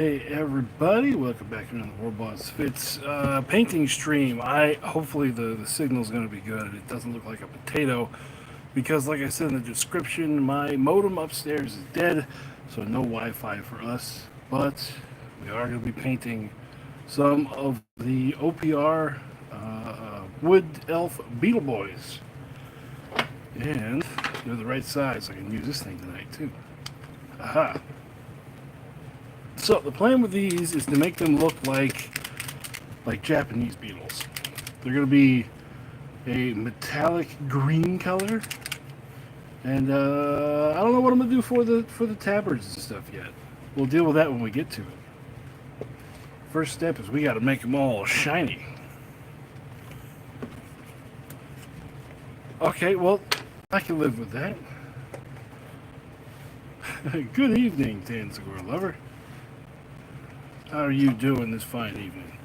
Hey everybody, welcome back to another warbossfitz painting stream. Hopefully the signal's going to be good. It doesn't look like a potato because, like I said in the description, my modem upstairs is dead, so no Wi-Fi for us. But we are going to be painting some of the OPR Wood Elf Beetle Boys, and they're the right size. So I can use this thing tonight too. Aha! So the plan with these is to make them look like Japanese beetles. They're going to be a metallic green color, and I don't know what I'm going to do for the tabards and stuff yet. We'll deal with that when we get to it. First step is we got to make them all shiny. Okay, well, I can live with that. Good evening, Tanzagor lover. How are you doing this fine evening?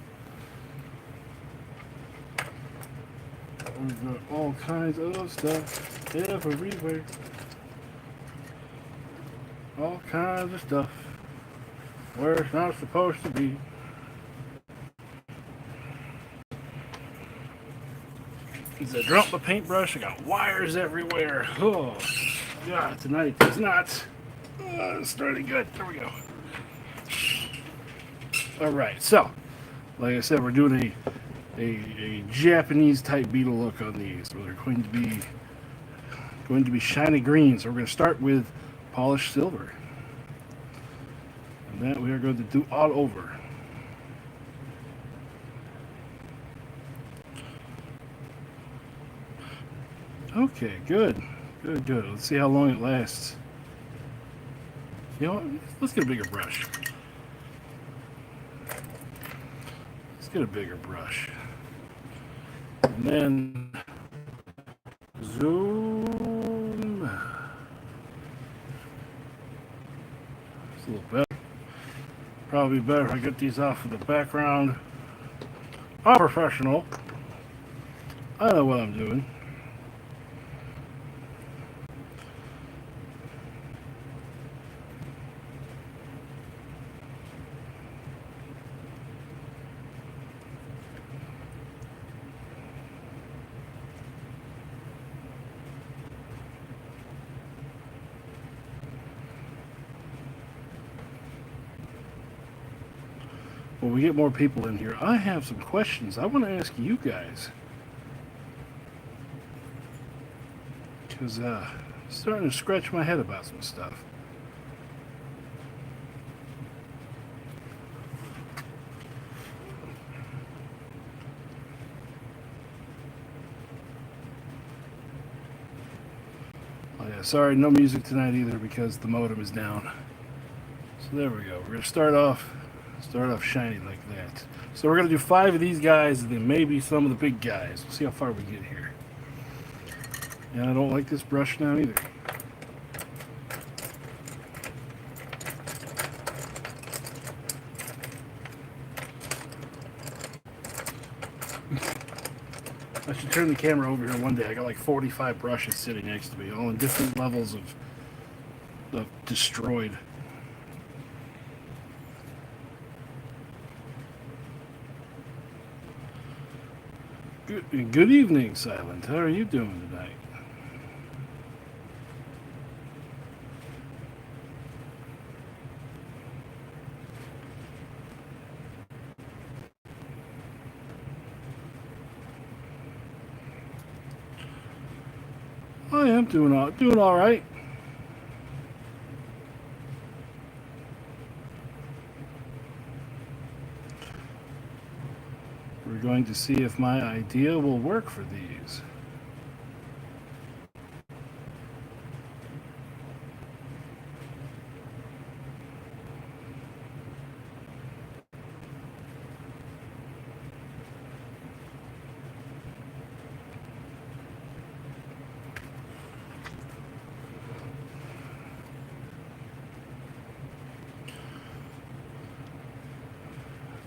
We've got all kinds of stuff everywhere. All kinds of stuff where it's not supposed to be. As I drop my paintbrush, I got wires everywhere. Oh, God, tonight is not starting good. There we go. Alright, so, like I said, we're doing a Japanese type beetle look on these. So they're going to be shiny green. So we're going to start with polished silver. And that we are going to do all over. Okay, good. Good. Let's see how long it lasts. You know what? Let's get a bigger brush. Get a bigger brush, and then zoom. It's a little better. Probably better if I get these off of the background. I'm professional. I know what I'm doing. When we get more people in here, I have some questions I want to ask you guys. Because I'm starting to scratch my head about some stuff. Oh yeah, sorry, no music tonight either because the modem is down. So there we go. We're going to start off shiny like that. So we're going to do 5 of these guys and then maybe some of the big guys. We'll see how far we get here. And I don't like this brush now either. I should turn the camera over here one day. I got like 45 brushes sitting next to me, all in different levels of destroyed. Good evening, Silent. How are you doing tonight? I am doing all right. We're going to see if my idea will work for these.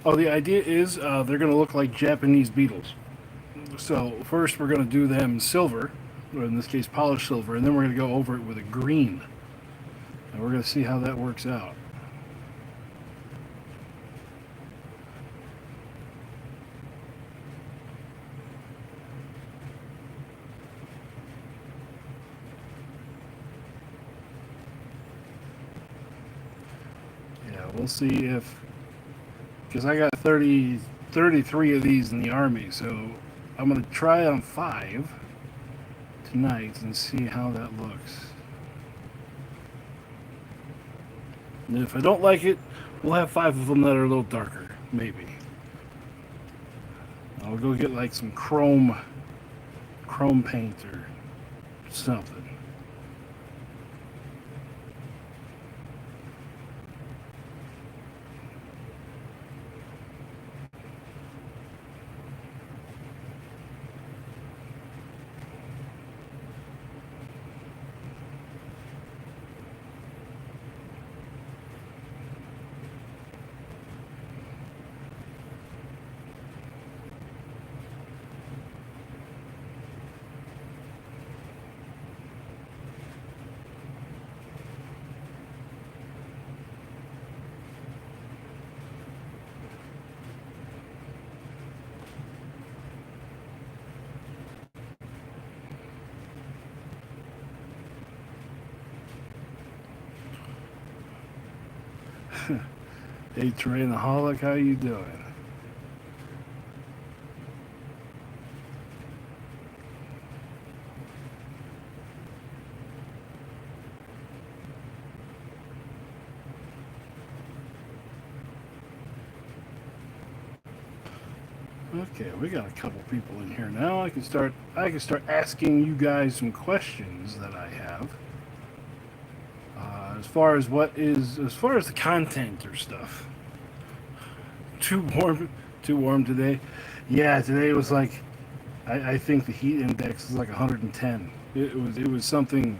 Oh, the idea is they're going to look like Japanese beetles. So first we're going to do them silver, or in this case polished silver, and then we're going to go over it with a green. And we're going to see how that works out. We'll see if, because I got 33 of these in the army, so I'm going to try on 5 tonight and see how that looks. And if I don't like it, we'll have 5 of them that are a little darker, maybe. I'll go get like some chrome paint or something. Hey, Terrainaholic, how you doing? Okay, we got a couple people in here now. I can start asking you guys some questions that I have. As far as the content or stuff. Too warm today. Yeah, today was like, I think the heat index is like 110. It was something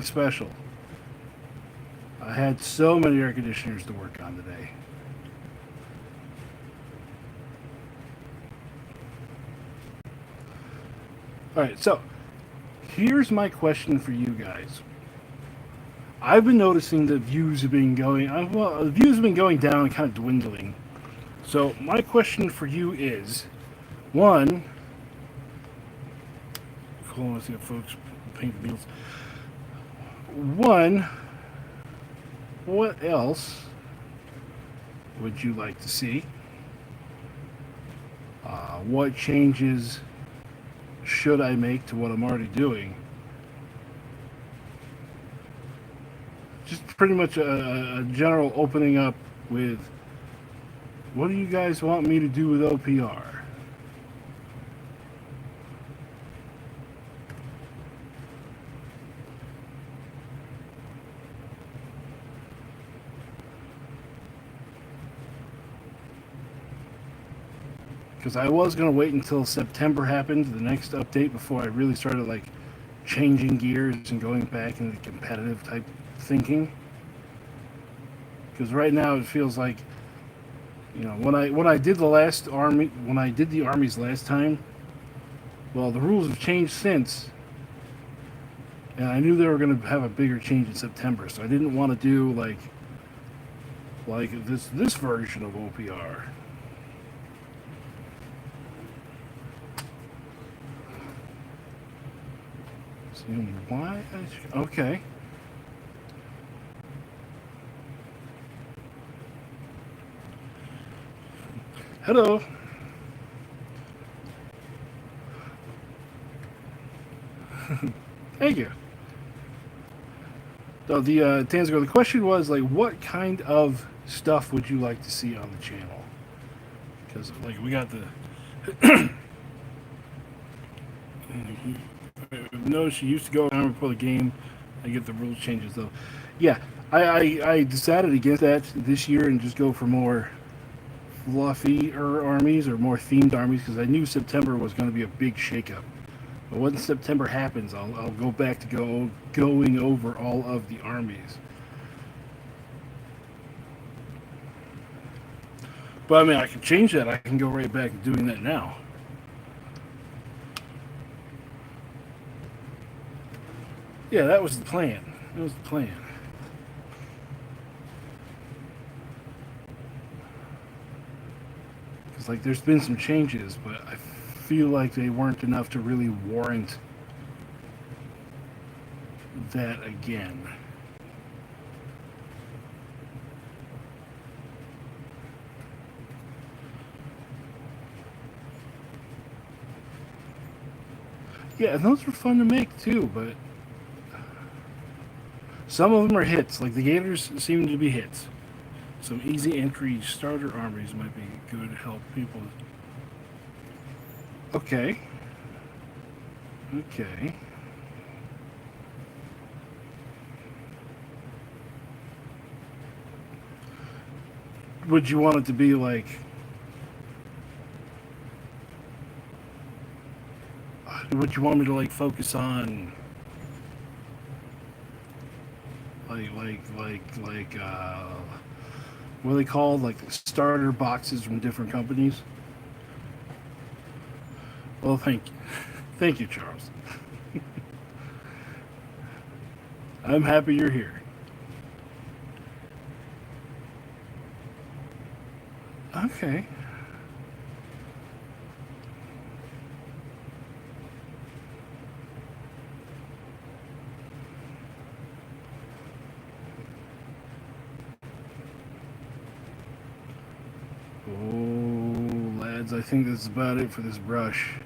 special. I had so many air conditioners to work on today. All right, so here's my question for you guys. I've been noticing that views have been going the views have been going down and kind of dwindling. So my question for you is, one, hold on, let's see if folks paint the Beatles. One, what else would you like to see? What changes should I make to what I'm already doing? Just pretty much a general opening up with, what do you guys want me to do with OPR? Because I was going to wait until September happened, the next update, before I really started like changing gears and going back into competitive type thinking. Because right now it feels like, you know, when I did the armies last time, well, the rules have changed since, and I knew they were going to have a bigger change in September, so I didn't want to do like this version of OPR. Why? Okay. Hello. Thank you. So Tanzgo, the question was like, what kind of stuff would you like to see on the channel? Because like we got the. No, she used to go around before the game. I get the rules changes though. Yeah, I decided against that this year and just go for more fluffier armies or more themed armies because I knew September was going to be a big shakeup. But when September happens, I'll go back to going over all of the armies. But I mean, I can change that. I can go right back to doing that now. Yeah, that was the plan. That was the plan. Because, like, there's been some changes, but I feel like they weren't enough to really warrant that again. Yeah, and those are fun to make too, but some of them are hits. Like the Gators seem to be hits. Some easy entry starter armies might be good to help people. Okay. Okay. Would you want it to be like? Would you want me to like focus on like what are they called? Like starter boxes from different companies? Well, thank you, Charles. I'm happy you're here. Okay. Oh, lads, I think that's about it for this brush.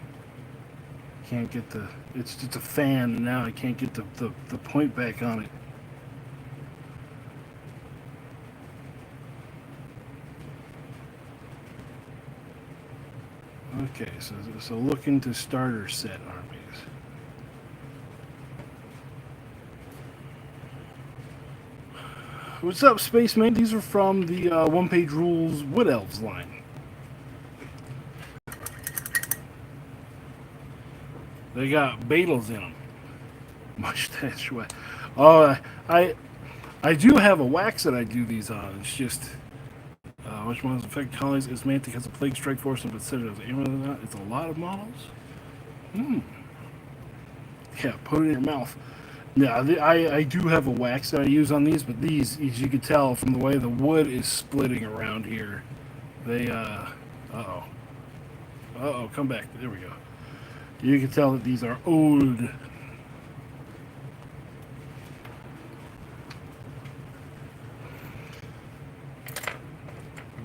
Can't get the. It's just a fan, and now I can't get the point back on it. Okay, so look into starter set armies. What's up, Spaceman? These are from the One Page Rules Wood Elves line. They got Beetles in them. Mustache wax. Oh, I do have a wax that I do these on. It's just which ones affect colonies is Mantic has a plague strike force and considered as aim than that. It's a lot of models. Hmm. Yeah, put it in your mouth. Yeah, I do have a wax that I use on these, but these, as you can tell from the way the wood is splitting around here, they oh, come back. There we go. You can tell that these are old.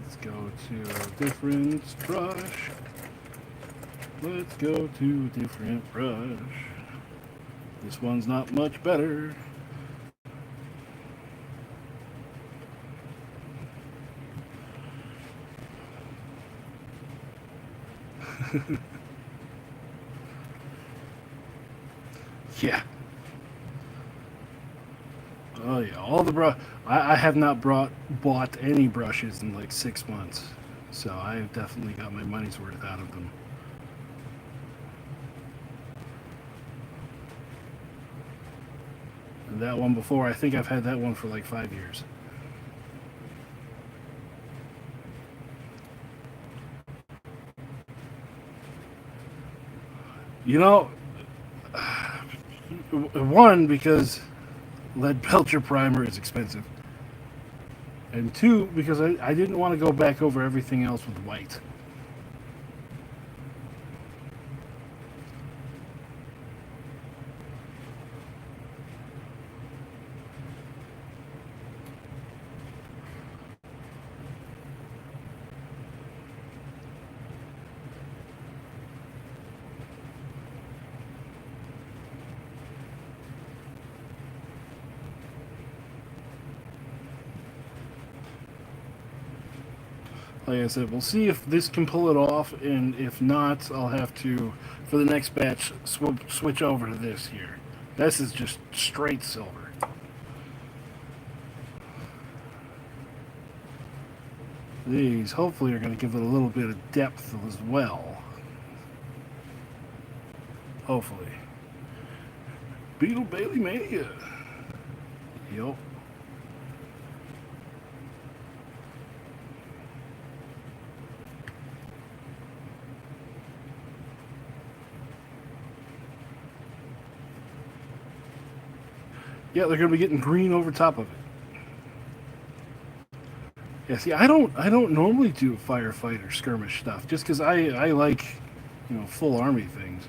Let's go to a different brush. Let's go to a different brush. This one's not much better. Yeah. Oh yeah, all the brush. I have not bought any brushes in like 6 months, so I've definitely got my money's worth out of them. And that one before, I think I've had that one for like 5 years. You know, one because lead belcher primer is expensive, and two because I didn't want to go back over everything else with white. Like I said, we'll see if this can pull it off, and if not, I'll have to, for the next batch, switch over to this here. This is just straight silver. These hopefully are going to give it a little bit of depth as well. Hopefully. Beetle Bailey Mania. Yup. Yeah, they're going to be getting green over top of it. Yeah, see, I don't normally do firefighter skirmish stuff just because I like, full army things.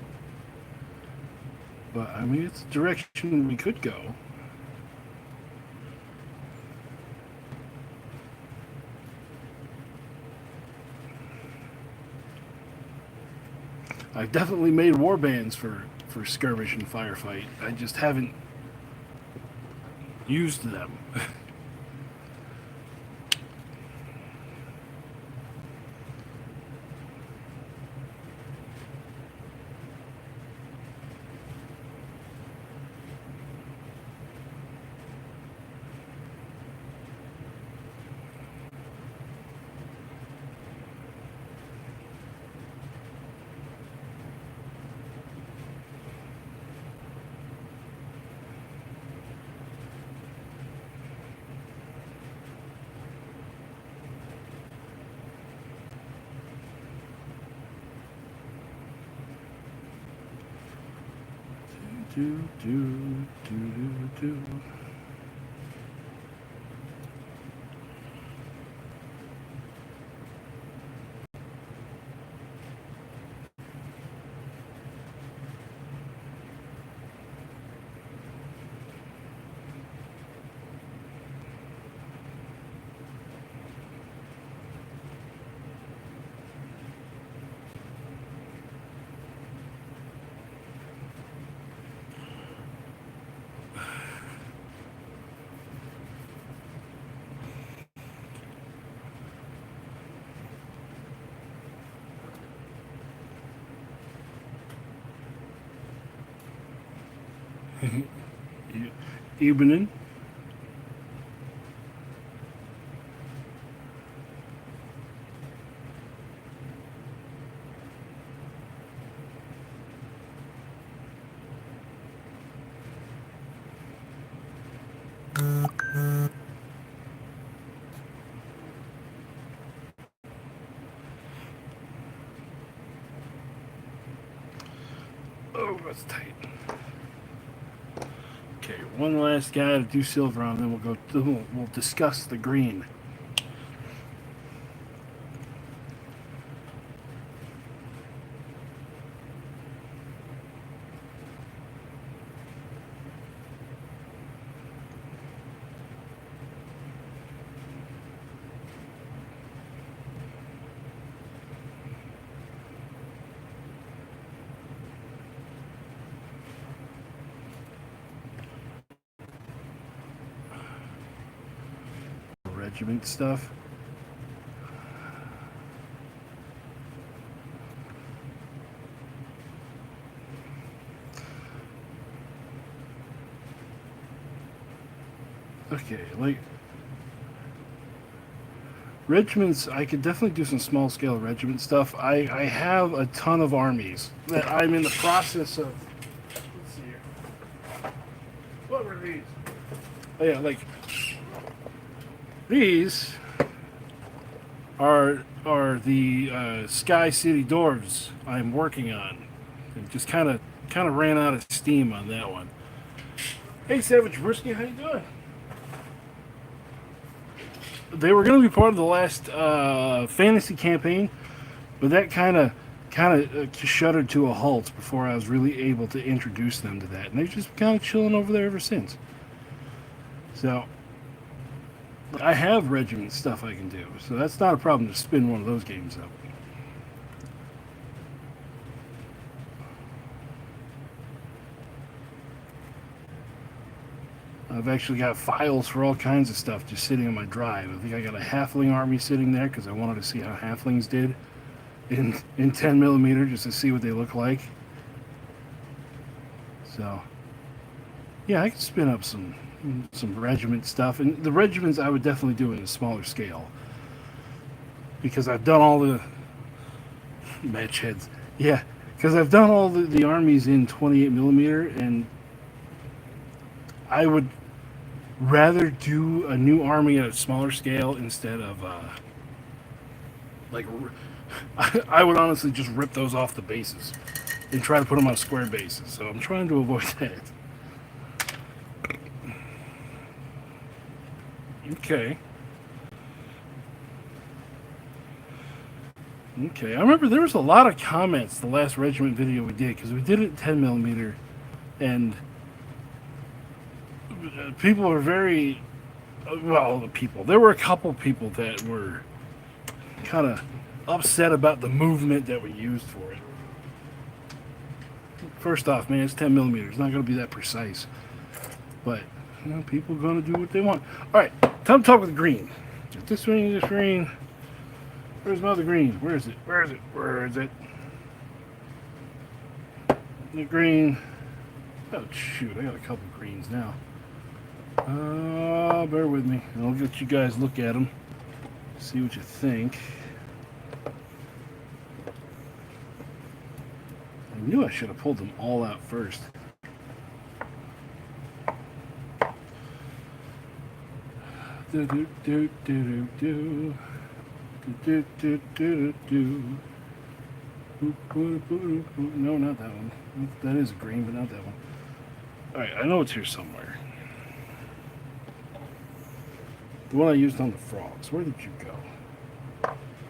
But I mean, it's a direction we could go. I've definitely made war bands for skirmish and firefight. I just haven't used them. do, do, do, do, do. Evening. Oh, that's tight. Okay, one last guy to do silver on, then we'll discuss the green. Regiment stuff. Okay, like regiments, I could definitely do some small scale regiment stuff. I have a ton of armies that I'm in the process of. Let's see here. What were these? Oh yeah, like these are the Sky City Dwarves I'm working on. It just kind of ran out of steam on that one. Hey Savage Brisky, how you doing? They were going to be part of the last fantasy campaign, but that kind of shuddered to a halt before I was really able to introduce them to that, and they've just kind of chilling over there ever since. So I have regiment stuff I can do, so that's not a problem to spin one of those games up. I've actually got files for all kinds of stuff just sitting on my drive. I think I got a halfling army sitting there because I wanted to see how halflings did in 10 millimeter just to see what they look like. So yeah, I can spin up some regiment stuff, and the regiments I would definitely do in a smaller scale because I've done all the match heads. Yeah, because I've done all the armies in 28 millimeter, and I would rather do a new army at a smaller scale instead of like I would honestly just rip those off the bases and try to put them on square bases. So I'm trying to avoid that. Okay. Okay, I remember there was a lot of comments the last regiment video we did because we did it 10 millimeter, and people were very there were a couple people that were kind of upset about the movement that we used for it. First off, man, it's 10 millimeters. It's not going to be that precise. But, you know, people are going to do what they want. All right, time to talk with green. This green. Where's my other green? Where is it? Where is it? Where is it? The green. Oh, shoot. I got a couple greens now. Bear with me. I'll let you guys look at them. See what you think. I knew I should have pulled them all out first. Do do do do do do do do do. No, not that one. That is green, but not that one. Alright, I know it's here somewhere. The one I used on the frogs. Where did you go?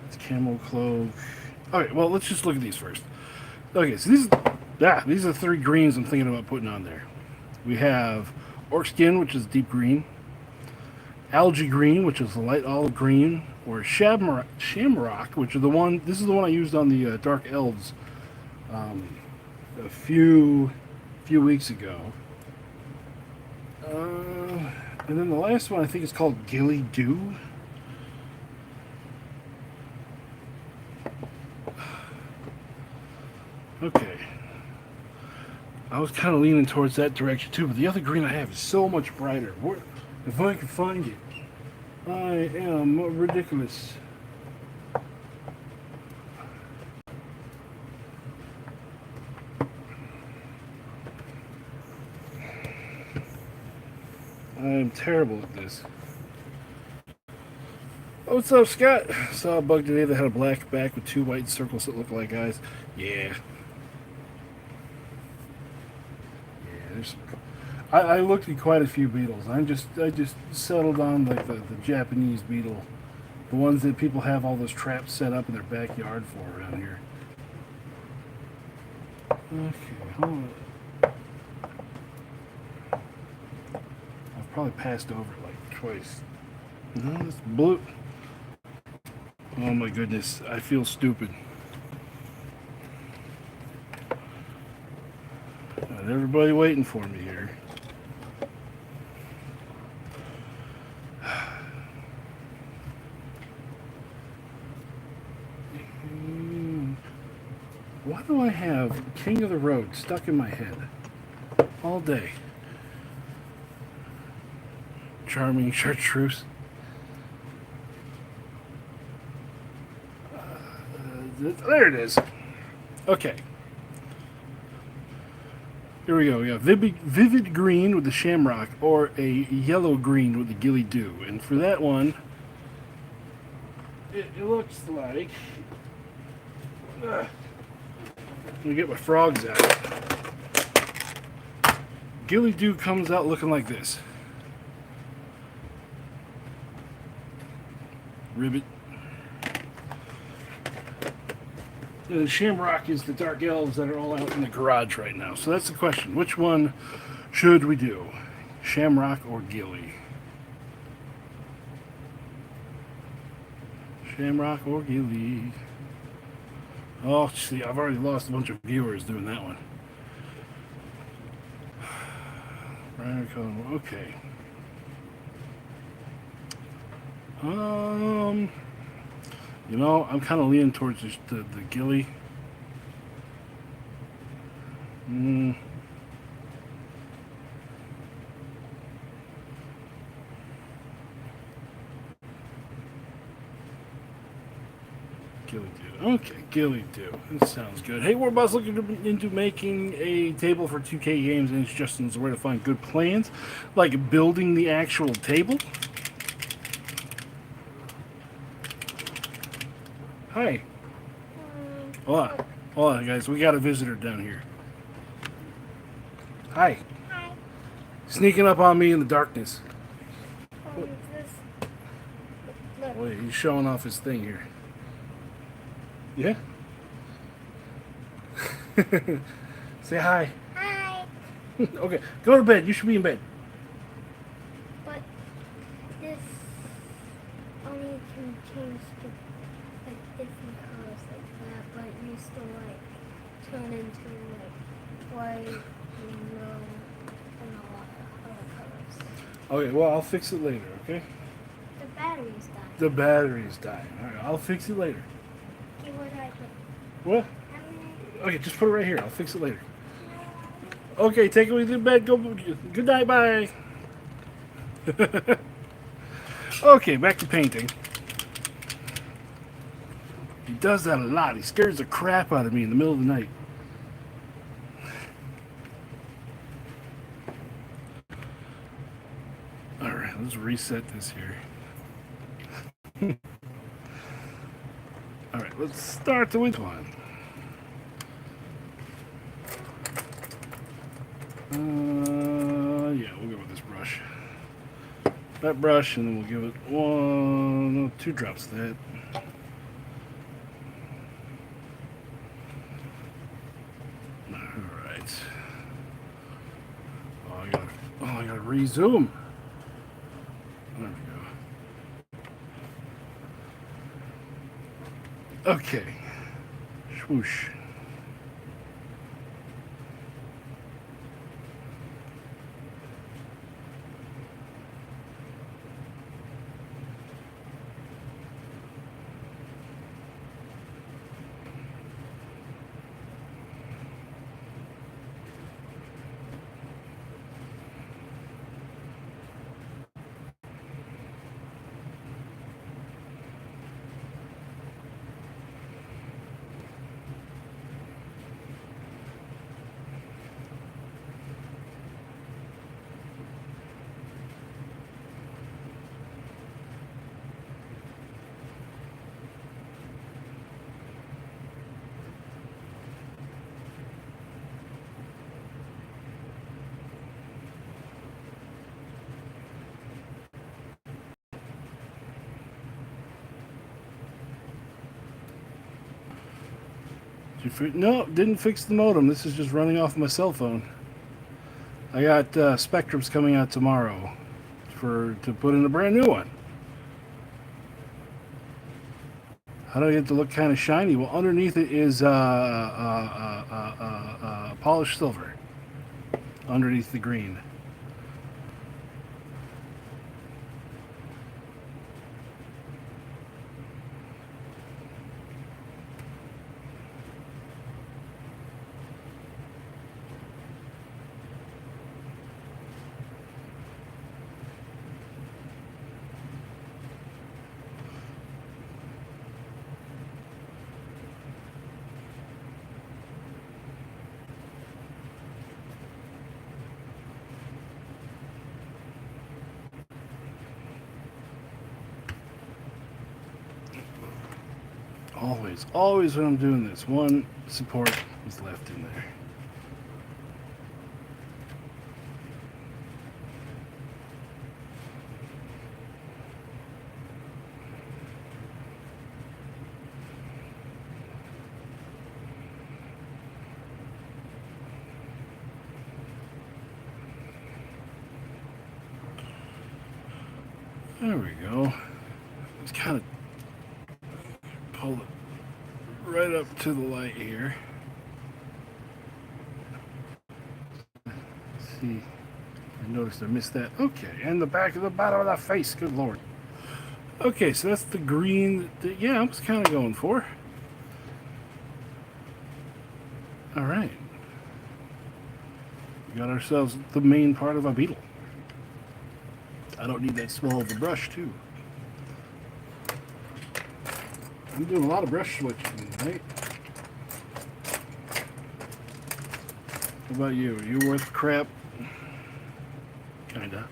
It's camel cloak. Alright, well, let's just look at these first. Okay, so these are 3 greens I'm thinking about putting on there. We have orc skin, which is deep green. Algae green, which is a light olive green. Or shamrock, which is the one. This is the one I used on the dark elves a few weeks ago. And then the last one I think is called Gilly Dew. Okay. I was kind of leaning towards that direction too, but the other green I have is so much brighter. If I can find it. I am ridiculous. I am terrible at this. Oh, what's up, Scott? Saw a bug today that had a black back with 2 white circles that look like eyes. Yeah. There's. I looked at quite a few beetles. I just settled on like the Japanese beetle, the ones that people have all those traps set up in their backyard for around here. Okay, hold on. I've probably passed over it like twice. No, it's blue. Oh my goodness, I feel stupid. Got everybody waiting for me here. Why do I have King of the Road stuck in my head all day? Charming chartreuse. There it is. Okay. Here we go. We have vivid green with the shamrock or a yellow green with the Gilly Dew. And for that one, it looks like... Let me get my frogs out. Gilly Dew comes out looking like this. Ribbit. And the Shamrock is the Dark Elves that are all out in the garage right now. So that's the question. Which one should we do? Shamrock or Gilly? Shamrock or Gilly? Oh, see, I've already lost a bunch of viewers doing that one. Okay. You know, I'm kind of leaning towards the Gilly. Gilly Dew. Okay, Gilly Dew. That sounds good. Hey, Warboss looking into making a table for 2K games and suggestions where to find good plans, like building the actual table. Hi. Hold on, guys. We got a visitor down here. Hi. Hi. Sneaking up on me in the darkness. Look. Wait, he's showing off his thing here. Yeah? Say hi. Hi. Okay, go to bed. You should be in bed. But this only can change to like different colors like that, but you still like turn into like white, yellow, and a lot of other colors. Okay, well, I'll fix it later, okay? The battery's dying. The battery's dying. All right, I'll fix it later. Okay, where do I put it? What? I'm Okay, just put it right here. I'll fix it later. Okay, take it with you to bed. Go. Good night. Bye. Okay, back to painting. He does that a lot. He scares the crap out of me in the middle of the night. All right, let's reset this here. All right, let's start the with one. Yeah, we'll go with this brush. That brush, and then we'll give it one, no, 2 drops of that. All right. Oh, I gotta rezoom. There we go. Okay. Swoosh. No, didn't fix the modem. This is just running off my cell phone. I got Spectrums coming out tomorrow to put in a brand new one. How do I get it to look kind of shiny? Well, underneath it is polished silver. Underneath the green. Always when I'm doing this, one support is left in there. There we go. Just kind of pull it right up to the light here. Let's see, I noticed I missed that. Okay, and the back of the bottom of that face. Good lord. Okay, so that's the green that, yeah, I was kind of going for. All right, we got ourselves the main part of a beetle. I don't need that small of a brush too. I'm doing a lot of brush switching tonight. What about you? Are you worth crap? Kinda.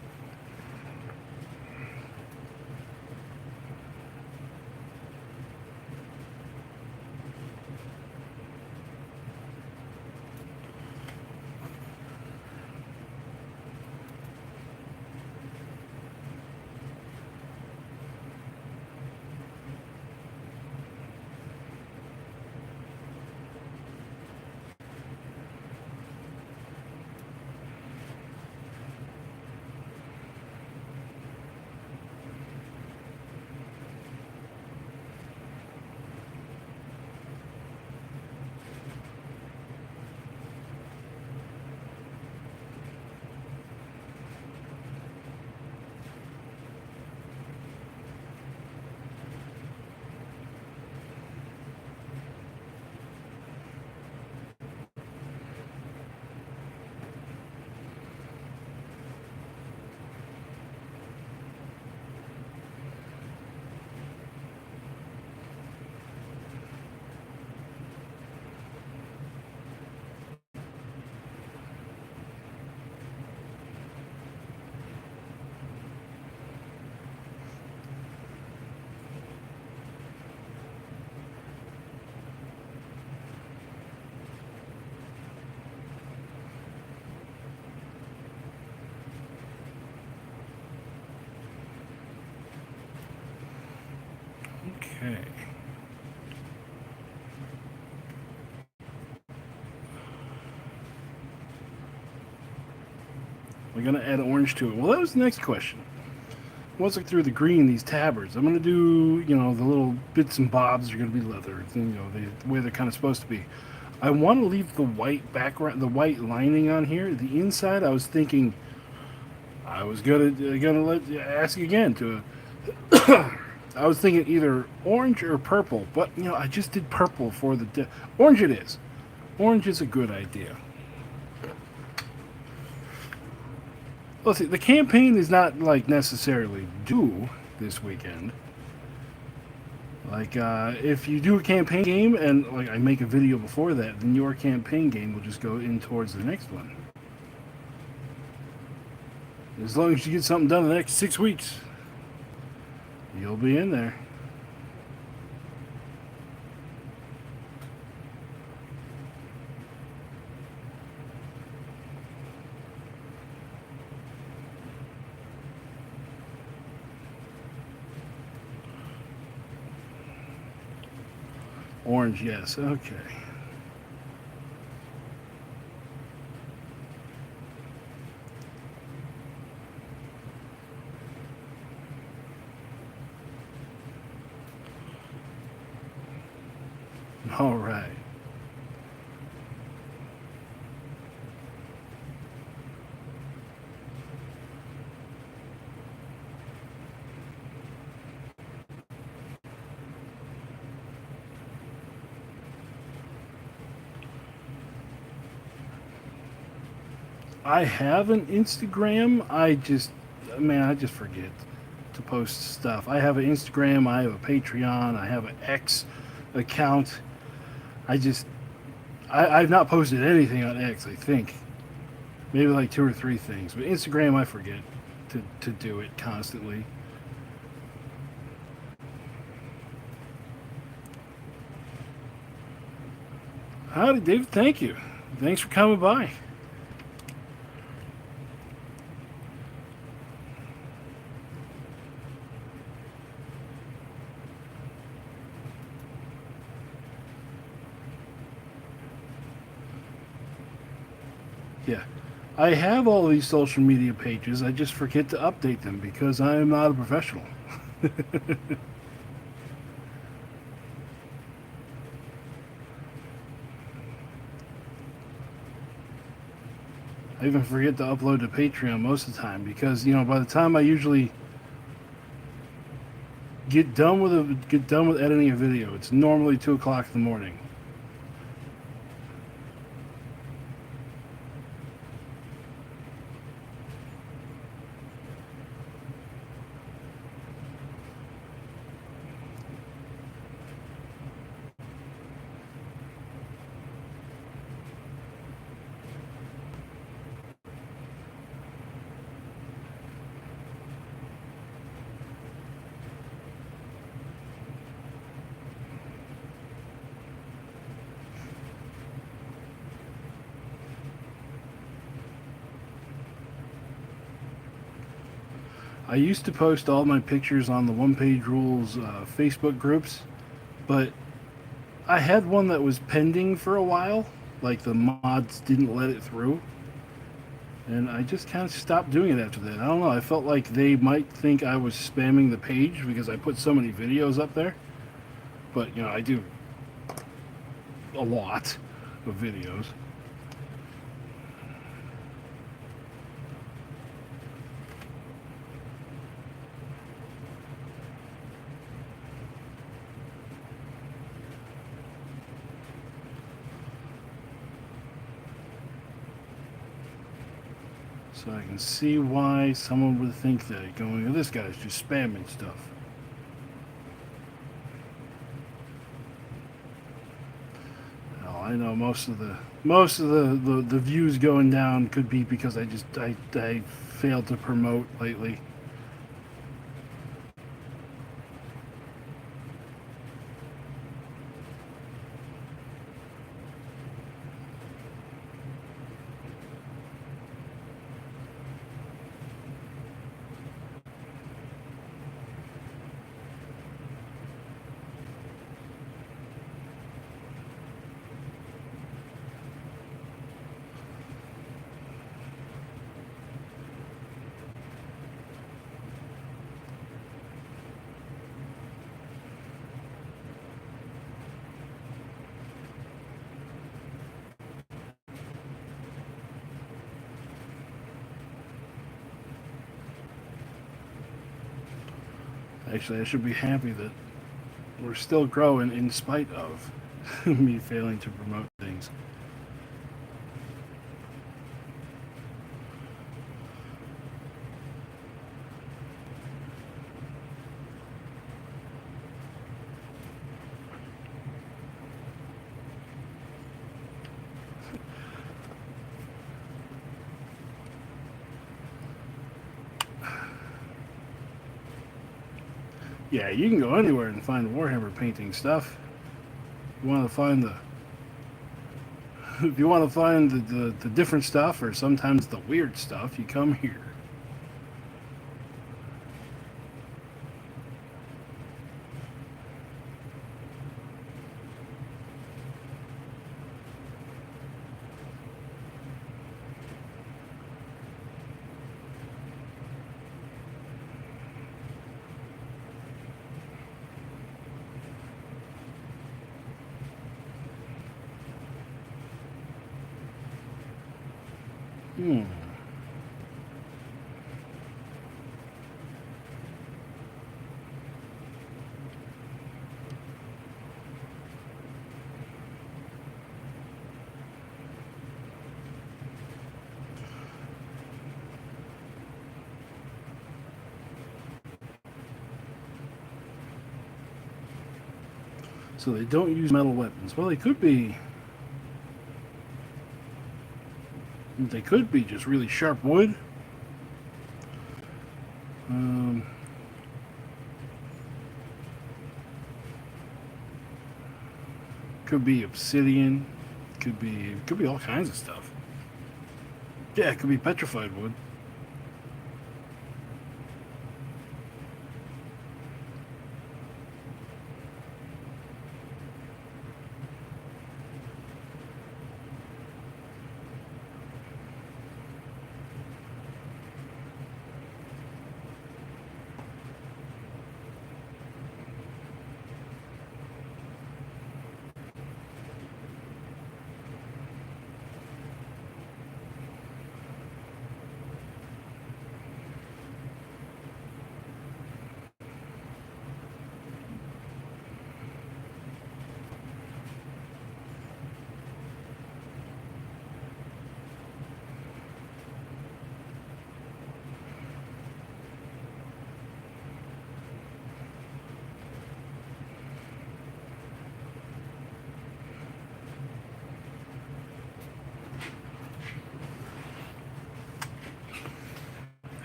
we're going to add orange to it. Well, that was the next question. Once I threw the green, these tabards, I'm going to do, the little bits and bobs are going to be leather, the way they're kind of supposed to be. I want to leave the white background, the white lining on here. The inside, I was thinking, I was gonna ask again to. I was thinking either orange or purple, but I just did purple for the orange. It is. Orange is a good idea. Let's see. The campaign is not like necessarily due this weekend. Like if you do a campaign game and like I make a video before that, then your campaign game will just go in towards the next one. As long as you get something done in the next 6 weeks, you'll be in there. Orange, yes. Okay. All right. I have an Instagram. I just forget to post stuff. I have an Instagram. I have a Patreon. I have an X account. I've not posted anything on X, I think. Maybe like 2 or 3 things. But Instagram, I forget to do it constantly. Howdy, David. Thank you. Thanks for coming by. Yeah. I have all these social media pages. I just forget to update them because I am not a professional. I even forget to upload to Patreon most of the time because, by the time I usually get done with editing a video, it's normally 2 o'clock in the morning. I used to post all my pictures on the One Page Rules Facebook groups, but I had one that was pending for a while. Like the mods didn't let it through. And I just kind of stopped doing it after that. I don't know. I felt like they might think I was spamming the page because I put so many videos up there. But, I do a lot of videos. So I can see why someone would think that, going, oh, this guy's just spamming stuff. Oh, I know most of the views going down could be because I failed to promote lately. Actually, I should be happy that we're still growing in spite of me failing to promote things. Yeah, you can go anywhere and find Warhammer painting stuff. You want to find the if you want to find the different stuff or sometimes the weird stuff, you come here. Hmm. So they don't use metal weapons. Well, they could be. They could be just really sharp wood. Um, could be obsidian. Could be all kinds of stuff. Yeah, it could be petrified wood.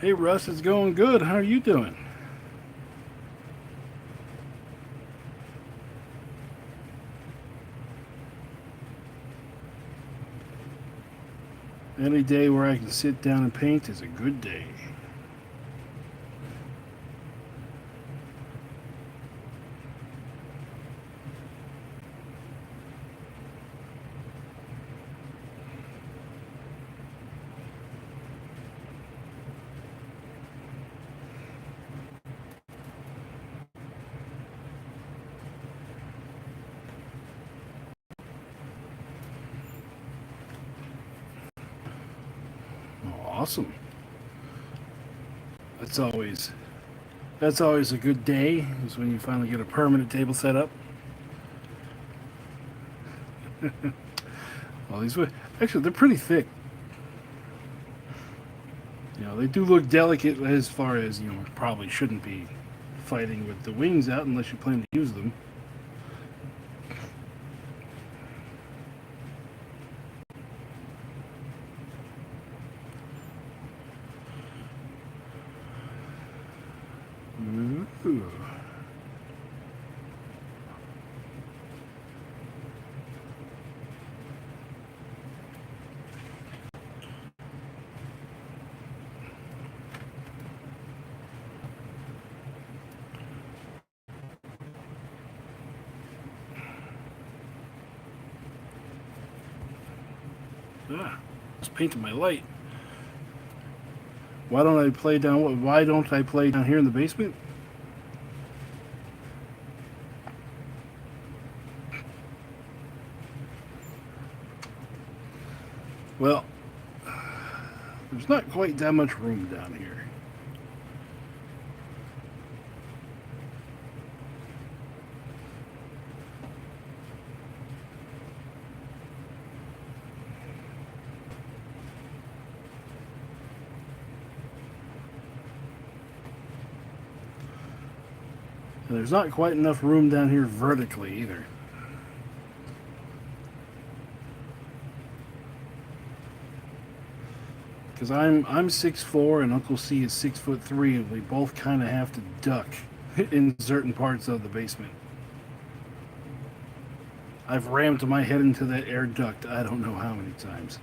Hey Russ, it's going good. How are you doing? Any day where I can sit down and paint is a good day. Awesome. That's always a good day, is when you finally get a permanent table set up. All these actually they're pretty thick. You know, they do look delicate as far as, you know, probably shouldn't be fighting with the wings out unless you plan to use them. Ooh. Ah, just painted my light. Why don't I play down? Why don't I play down here in the basement? Well, there's not quite that much room down here. And there's not quite enough room down here vertically either. Because I'm 6'4" and Uncle C is 6'3", and we both kind of have to duck in certain parts of the basement. I've rammed my head into that air duct I don't know how many times.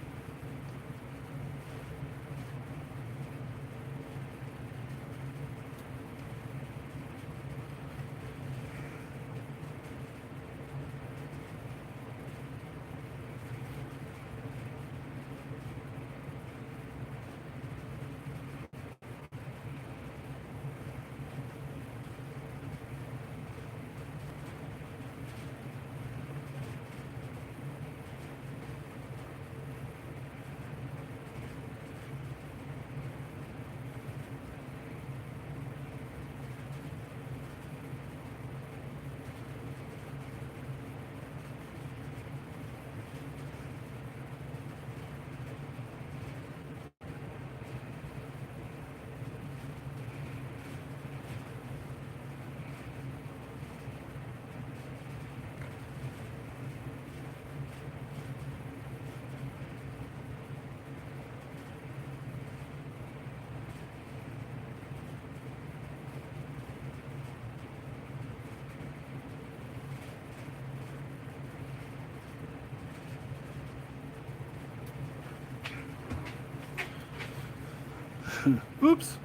Oops.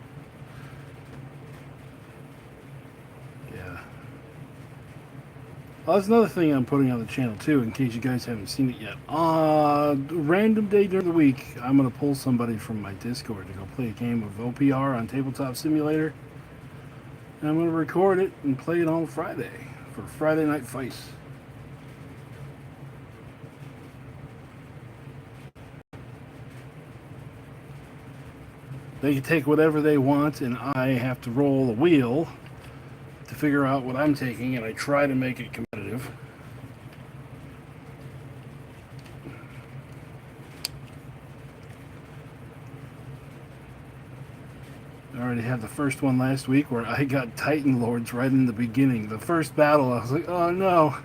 Yeah. Oh, that's another thing I'm putting on the channel too, in case you guys haven't seen it yet. Random day during the week, I'm going to pull somebody from my Discord to go play a game of OPR on Tabletop Simulator. And I'm going to record it and play it on Friday for Friday Night Fights. They can take whatever they want, and I have to roll a wheel to figure out what I'm taking, and I try to make it competitive. I already had the first one last week where I got Titan Lords right in the beginning. The first battle, I was like, oh no.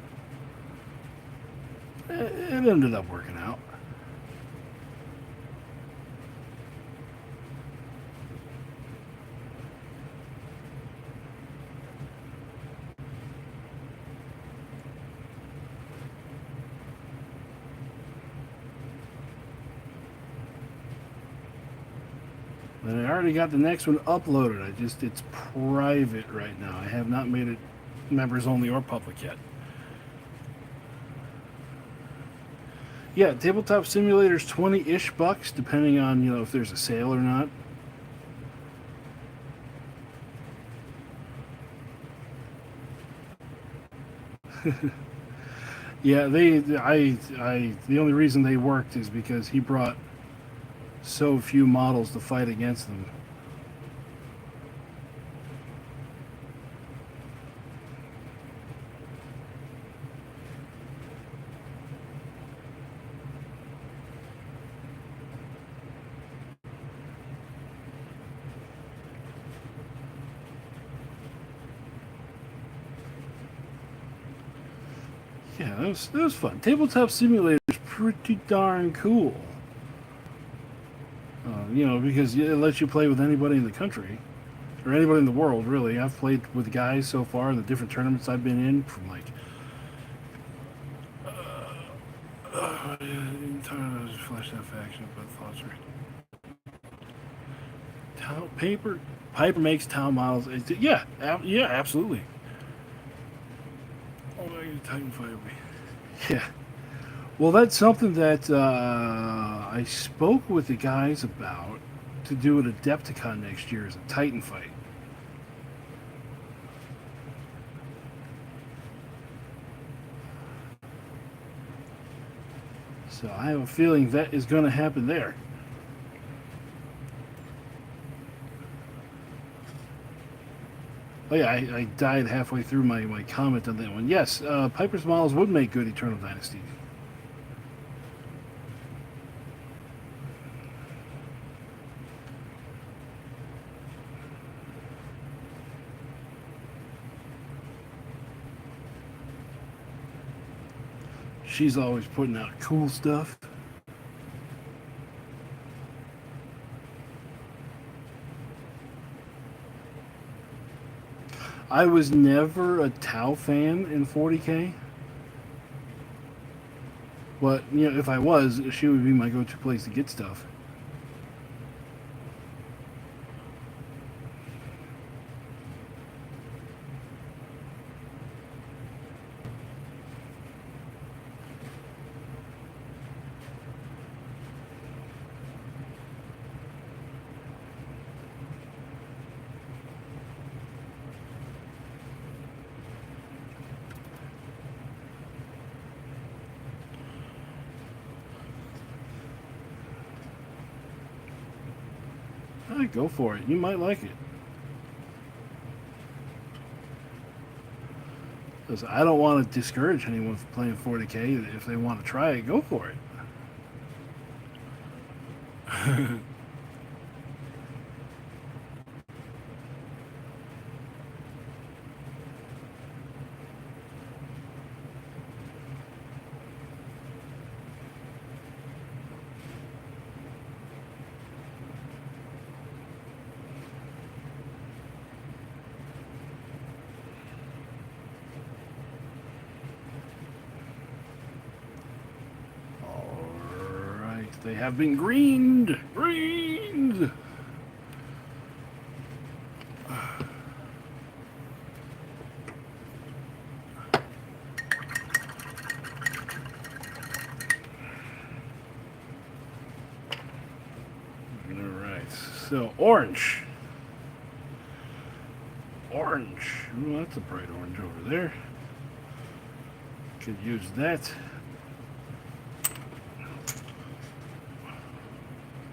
It ended up working out. And I already got the next one uploaded. It's private right now. I have not made it members only or public yet. Yeah, Tabletop Simulator's 20-ish bucks, depending on, if there's a sale or not. Yeah, the only reason they worked is because he brought so few models to fight against them. Yeah, that was fun. Tabletop Simulator is pretty darn cool. Because it lets you play with anybody in the country, or anybody in the world, really. I've played with guys so far in the different tournaments I've been in, from like flesh that faction, but thoughts are Piper makes town models. Yeah, absolutely. Oh my God, Titan Fiber. Yeah. Well, that's something that I spoke with the guys about to do at Adepticon next year as a Titan fight. So I have a feeling that is going to happen there. Oh yeah, I died halfway through my comment on that one. Yes, Piper's models would make good Eternal Dynasty. She's always putting out cool stuff. I was never a Tau fan in 40K. But, you know, if I was, she would be my go-to place to get stuff. Alright, go for it. You might like it. Because I don't want to discourage anyone from playing 40K. If they want to try it, go for it. Alright, they have been greened! Greened! Alright, so orange. Orange. Ooh, that's a bright orange over there. Could use that.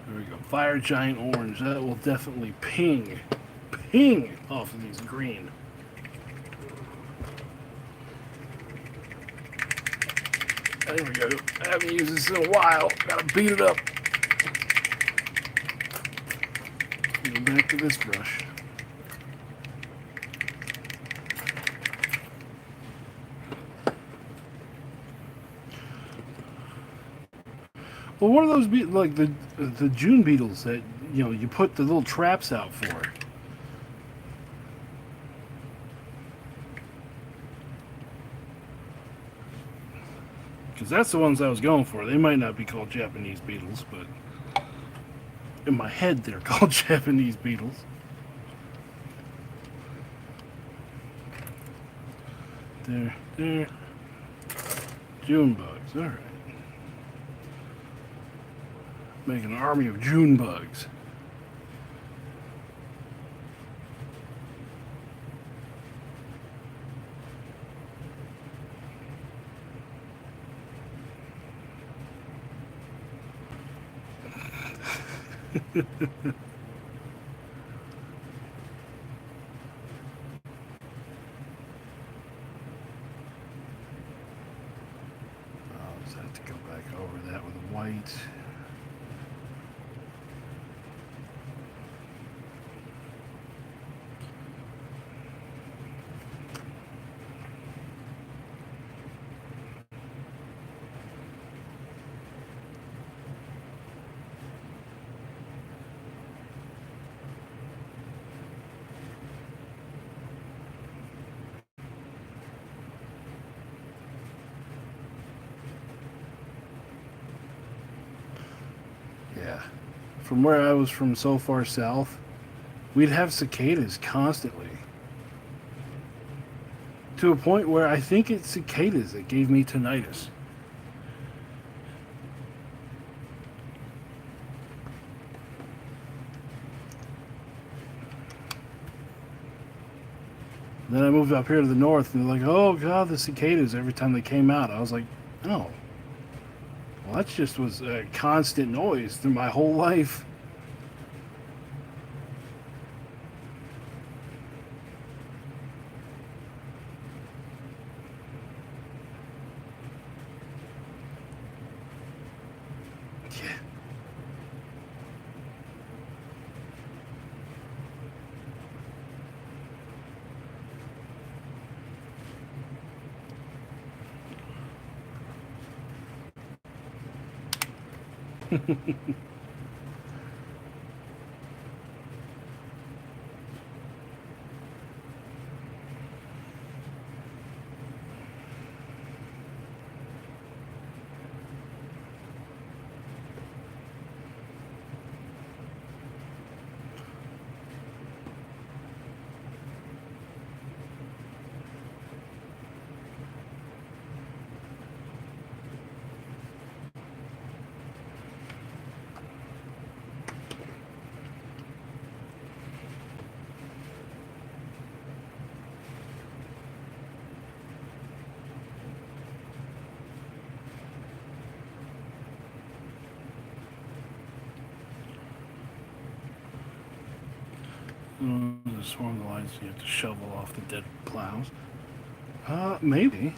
There we go. Fire giant orange. That will definitely ping off of these green. There we go. I haven't used this in a while. Gotta beat it up. Go back to this brush. Well, what are those like the June beetles that you put the little traps out for? Because that's the ones I was going for. They might not be called Japanese beetles, but in my head they're called Japanese beetles. There. June bugs. All right. Make an army of June bugs. I'll just have to go back over that with white. Yeah. From where I was from so far south, we'd have cicadas constantly. To a point where I think it's cicadas that gave me tinnitus. Then I moved up here to the north, and they're like, oh god, the cicadas every time they came out. I was like, oh. Well, that just was a constant noise through my whole life. Yeah. The swarm the lines, you have to shovel off the dead plows. Maybe.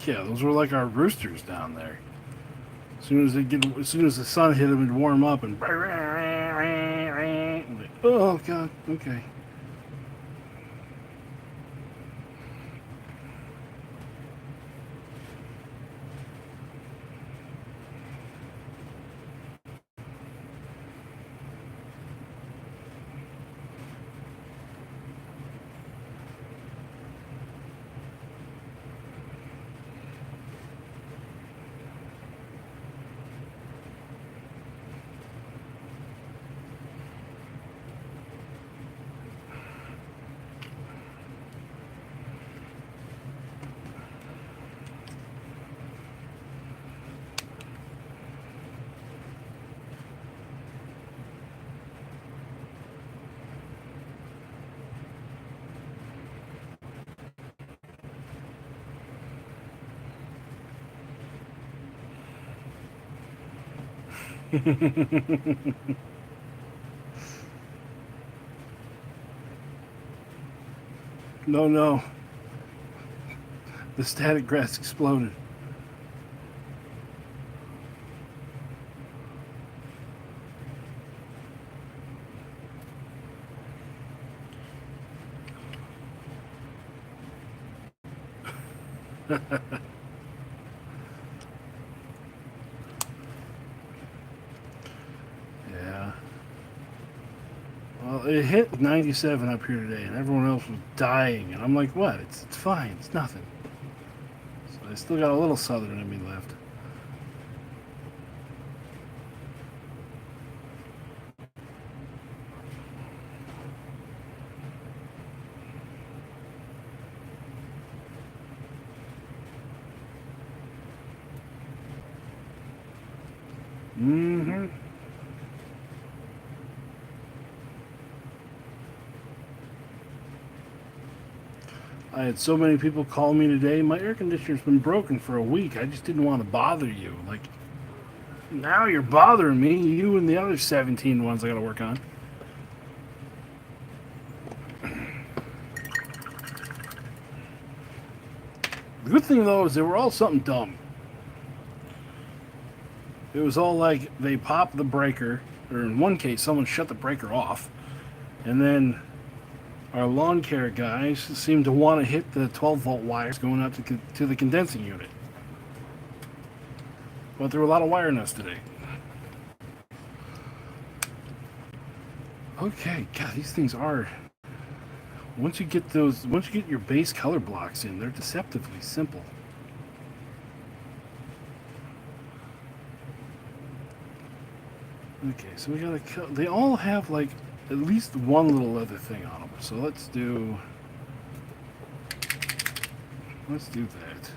Yeah, those were like our roosters down there. As soon as the sun hit them, it'd warm up and. Oh God. Okay. No, no. The static grass exploded. Yeah. Well, it hit 97 up here today, and everyone else was dying. And I'm like, what? It's fine. It's nothing. So I still got a little southern in me left. Mm-hmm. I had so many people call me today. My air conditioner's been broken for a week. I just didn't want to bother you. Like, now you're bothering me. You and the other 17 ones I got to work on. The good thing, though, is they were all something dumb. It was all like they popped the breaker, or in one case, someone shut the breaker off, and then our lawn care guys seemed to want to hit the 12-volt wires going out to the condensing unit. But there were a lot of wire nuts today. Okay, God, these things are. Once you get your base color blocks in, they're deceptively simple. Okay, so we gotta. They all have like at least one little leather thing on them. So let's do that.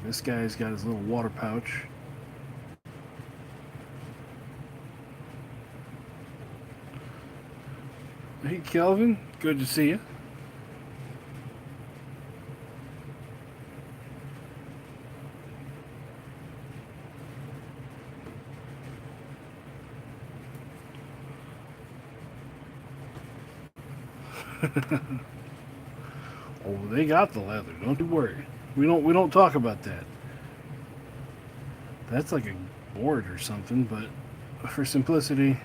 This guy's got his little water pouch. Hey, Kelvin. Good to see you. Oh, they got the leather. Don't you worry. We don't talk about that. That's like a board or something, but for simplicity,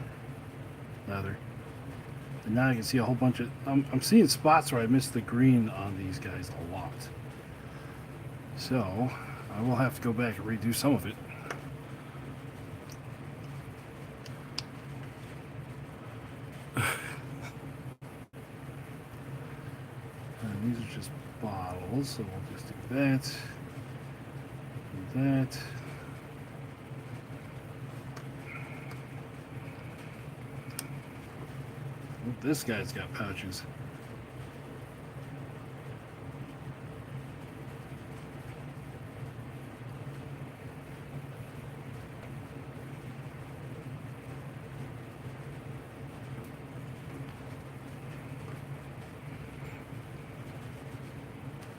leather. And now I can see a whole bunch of. I'm seeing spots where I missed the green on these guys a lot. So I will have to go back and redo some of it. And these are just bottles, so we'll just do that. Do that. Oh, this guy's got pouches.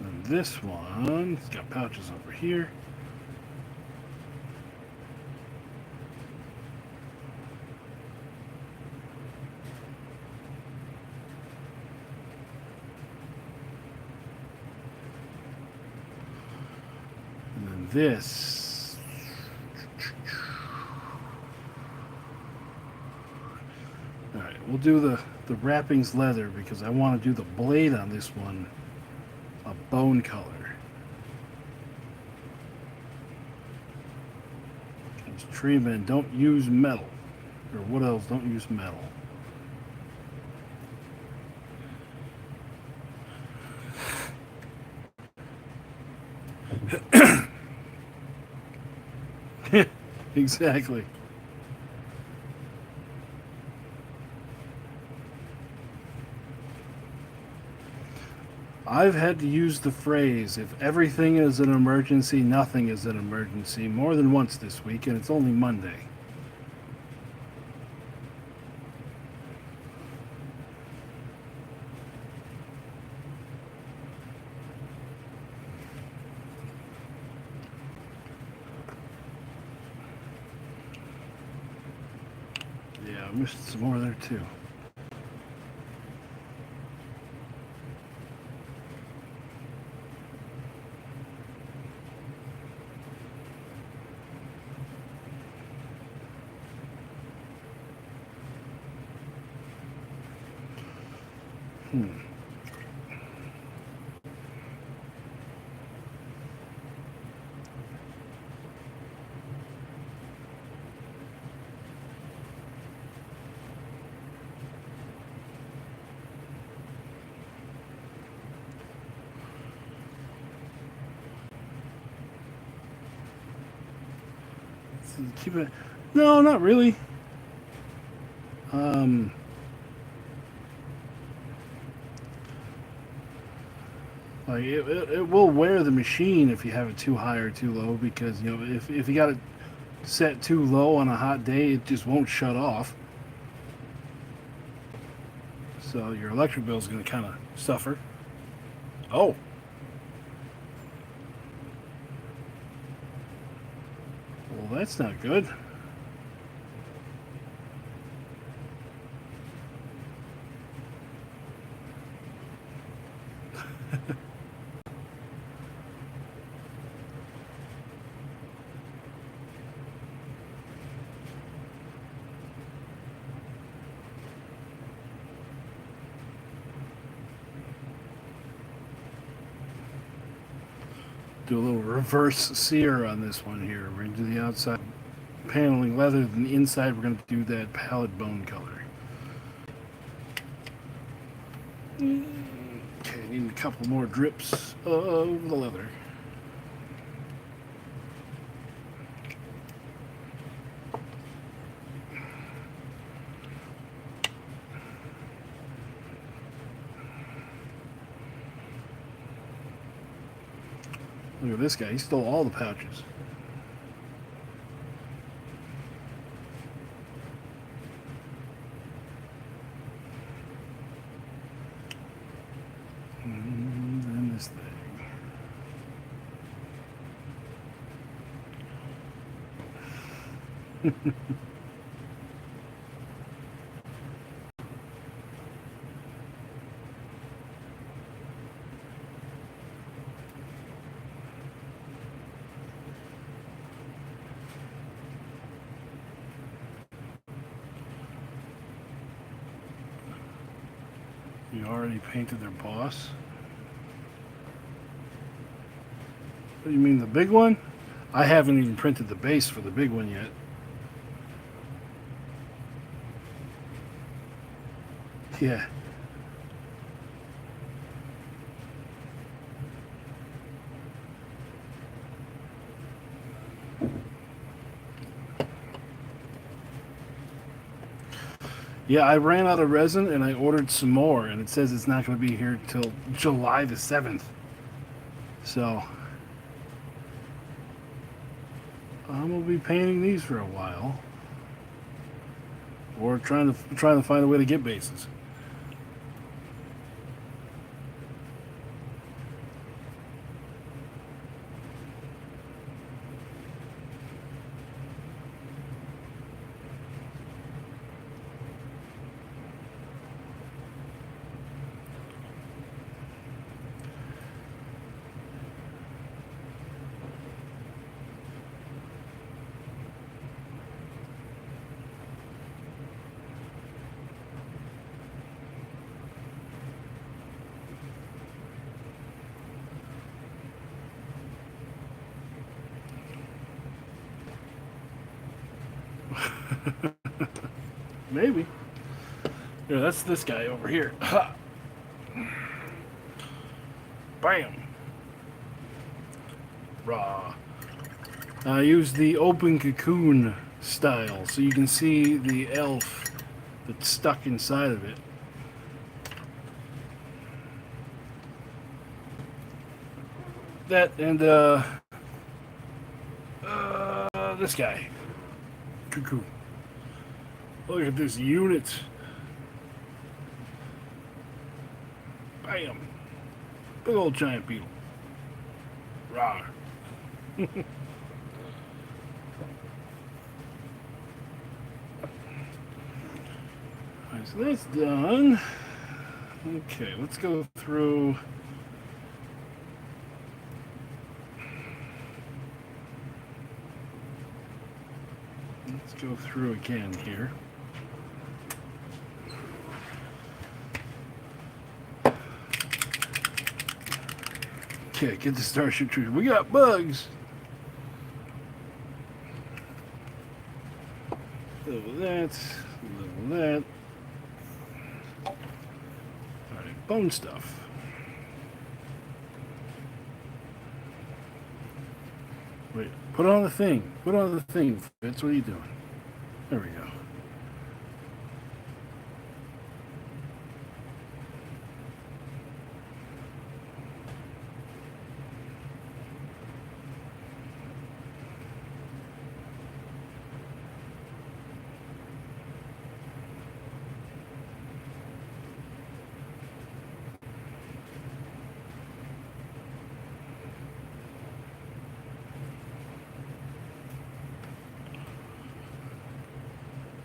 And this one's got pouches over here. And then this. Alright, we'll do the wrappings leather because I want to do the blade on this one a bone color. Because tree men don't use metal. Or what else? Don't use metal. Exactly. I've had to use the phrase, if everything is an emergency, nothing is an emergency, more than once this week, and it's only Monday. Yeah, I missed some more there too. Keep it. No, not really. Like it will wear the machine if you have it too high or too low because you know if you got it set too low on a hot day, it just won't shut off. So your electric bill is going to kind of suffer. Oh. Well, that's not good. Do a little reverse sear on this one here. We're going to do the outside paneling leather, then the inside we're going to do that pallid bone color. Okay, need a couple more drips of the leather. Look at this guy, he stole all the pouches. And then this thing. You already painted their boss? What do you mean, the big one? I haven't even printed the base for the big one yet. Yeah. Yeah, I ran out of resin and I ordered some more, and it says it's not going to be here till July the 7th. So I'm going to be painting these for a while, or trying to find a way to get bases. Maybe. Yeah, that's this guy over here. Ha! Bam! Raw. I use the open cocoon style so you can see the elf that's stuck inside of it. That and this guy. Cuckoo. Look at this unit. Bam. Big old giant beetle. Rawr. Alright, so that's done. Okay, let's go through. Let's go through again here. Okay, get the Starship Trooper. We got bugs. Level that. Level that. Alright, bone stuff. Wait, put on the thing. Put on the thing, Fitz. What are you doing? There we go.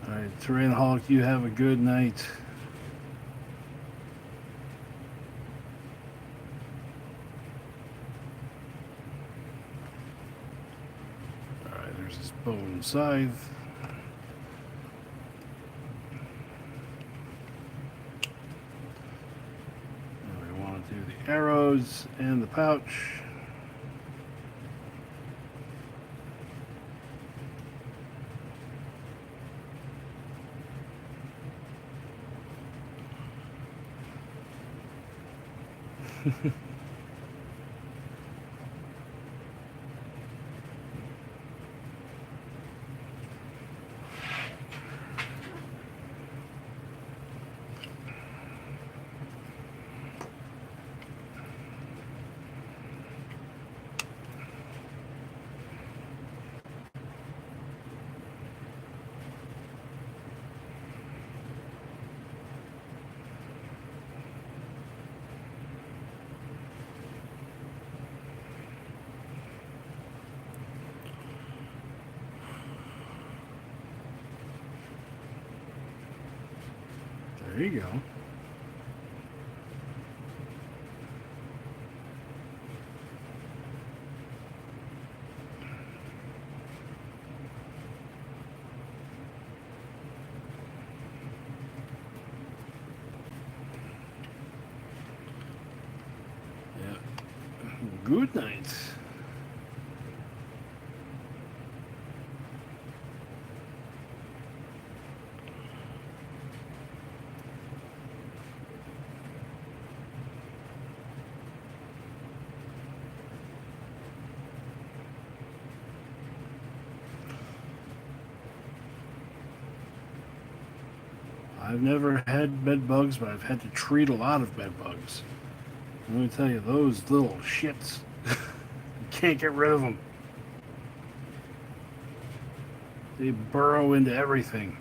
Alright, Terrain Hawk, you have a good night. Alright, there's this bone scythe. And we want to do the arrows and the pouch. There you go. Good night. I've never had bed bugs, but I've had to treat a lot of bed bugs. Let me tell you, those little shits, you can't get rid of them. They burrow into everything.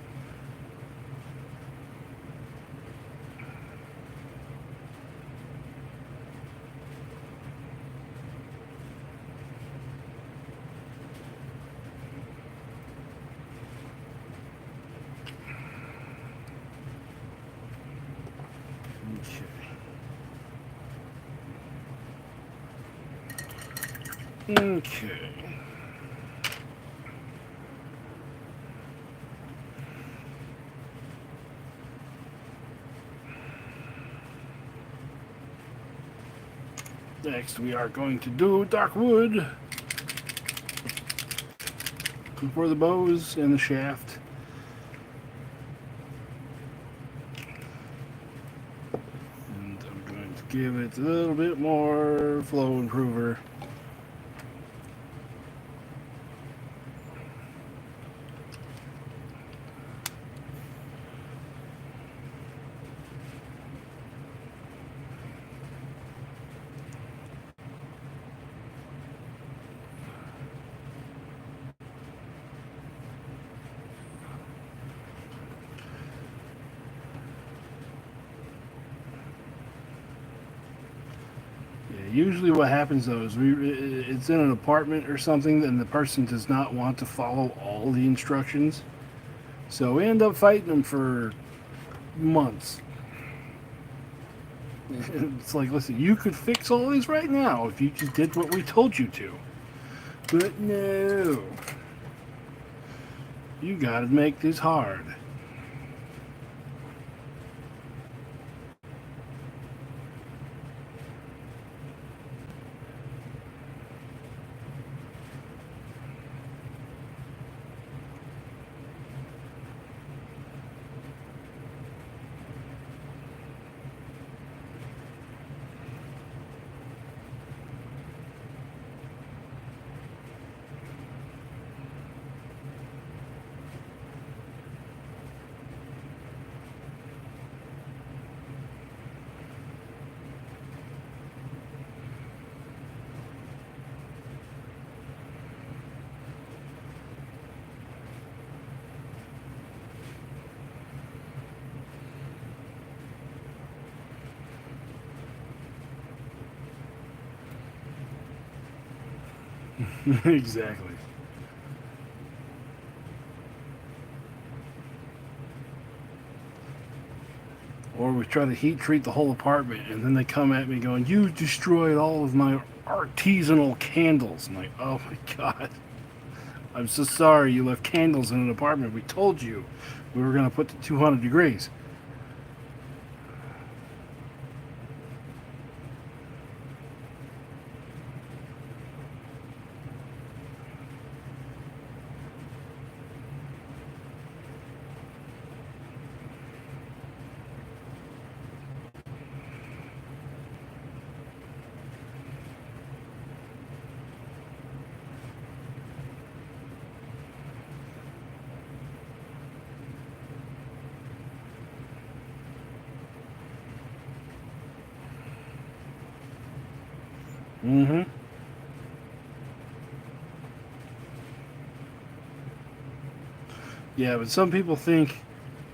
Okay. Next, we are going to do dark wood for the bows and the shaft. And I'm going to give it a little bit more flow improver. Usually what happens though is it's in an apartment or something and the person does not want to follow all the instructions. So we end up fighting them for months. It's like, listen, you could fix all this right now if you just did what we told you to. But no. You gotta make this hard. Exactly. Or we try to heat treat the whole apartment and then they come at me going, you destroyed all of my artisanal candles. I'm like, oh my god. I'm so sorry you left candles in an apartment. We told you we were going to put to 200 degrees. Mm-hmm. Yeah, but some people think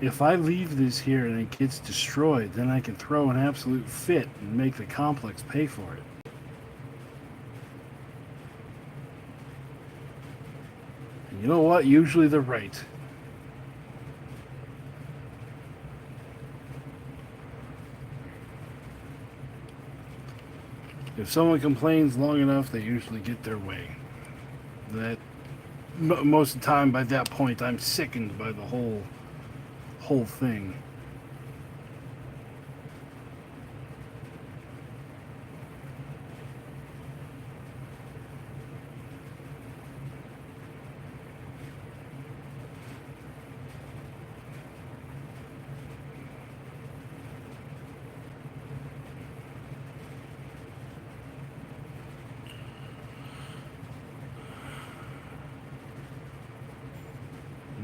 if I leave this here and it gets destroyed, then I can throw an absolute fit and make the complex pay for it. And you know what? Usually they're right. If someone complains long enough, they usually get their way. That most of the time, by that point, I'm sickened by the whole thing.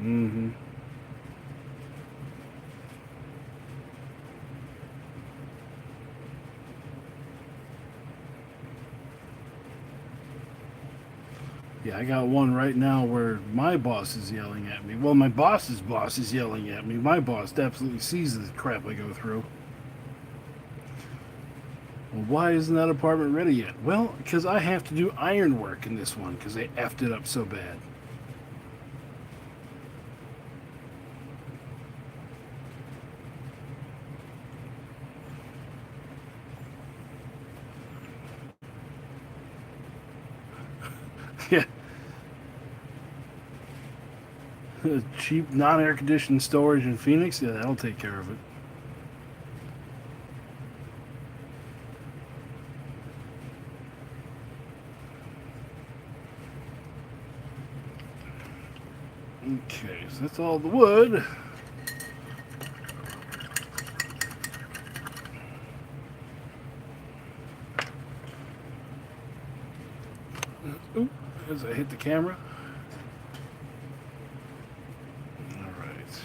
Mm-hmm. Yeah, I got one right now where my boss is yelling at me. Well, my boss's boss is yelling at me. My boss absolutely sees the crap I go through. Well, why isn't that apartment ready yet? Well, because I have to do iron work in this one because they effed it up so bad. Yeah. Cheap non-air conditioned storage in Phoenix? Yeah, that'll take care of it. Okay, so that's all the wood. Oop, as I hit the camera. Alright.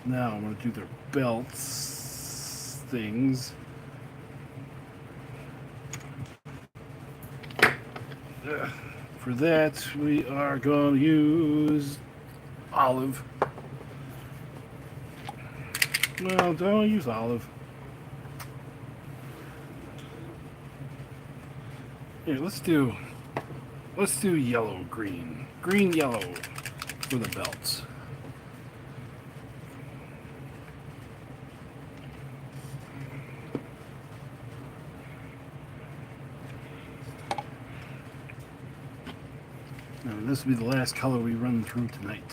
Now I'm going to do their belts things. For that, we are going to use olive. Well, don't use olive. Here, let's do yellow green. Green yellow for the belts. Now, this will be the last color we run through tonight.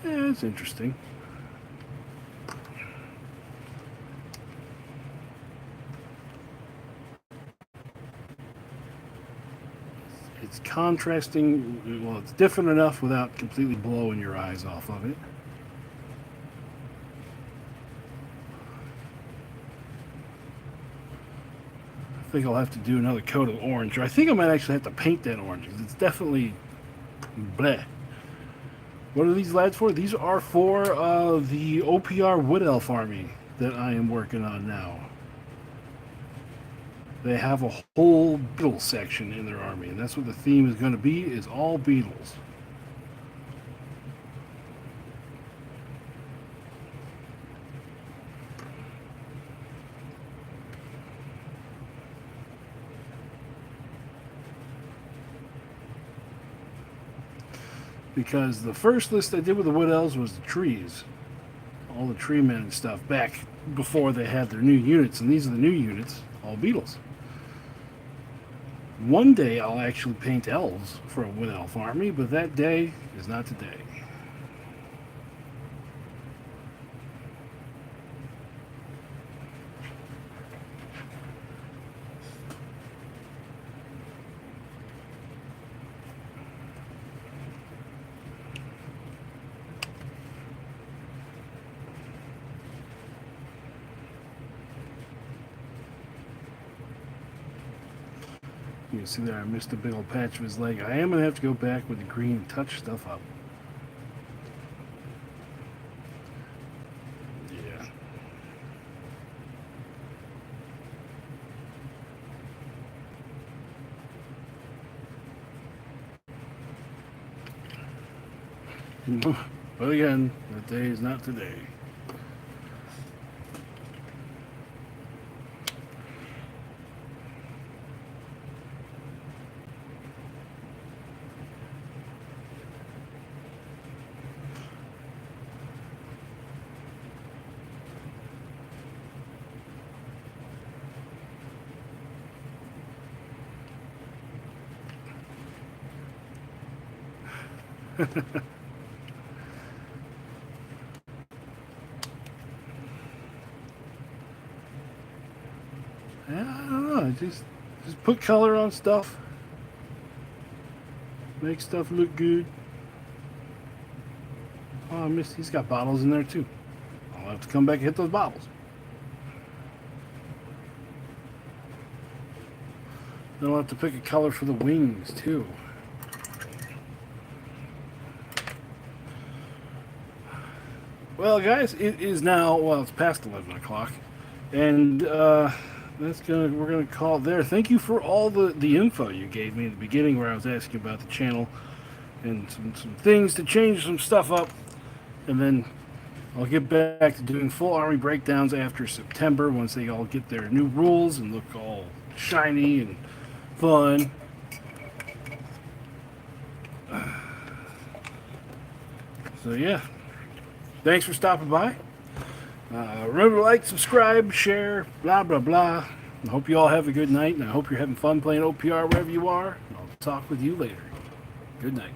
Yeah, it's interesting. It's contrasting, well, it's different enough without completely blowing your eyes off of it. I think I'll have to do another coat of orange, or I think I might actually have to paint that orange, because it's definitely bleh. What are these lads for? These are for the OPR Wood Elf Army that I am working on now. They have a whole beetle section in their army, and that's what the theme is going to be, is all beetles. Because the first list I did with the Wood Elves was the trees. All the tree men and stuff back before they had their new units, and these are the new units, all beetles. One day I'll actually paint elves for a Wood Elf army, but that day is not today. You can see there I missed a big old patch of his leg. I am going to have to go back with the green and touch stuff up. Yeah. But again, that day is not today. Yeah, I don't know. Just put color on stuff. Make stuff look good. Oh, I missed. He's got bottles in there too. I'll have to come back and hit those bottles. Then I'll have to pick a color for the wings too. Well, guys, it is now. Well, it's past 11 o'clock, and we're gonna call it there. Thank you for all the info you gave me at the beginning, where I was asking about the channel and some things to change some stuff up, and then I'll get back to doing full army breakdowns after September once they all get their new rules and look all shiny and fun. So yeah, thanks for stopping by. Remember to like, subscribe, share, blah blah blah. I hope you all have a good night, and I hope you're having fun playing OPR wherever you are. I'll talk with you later. Good night.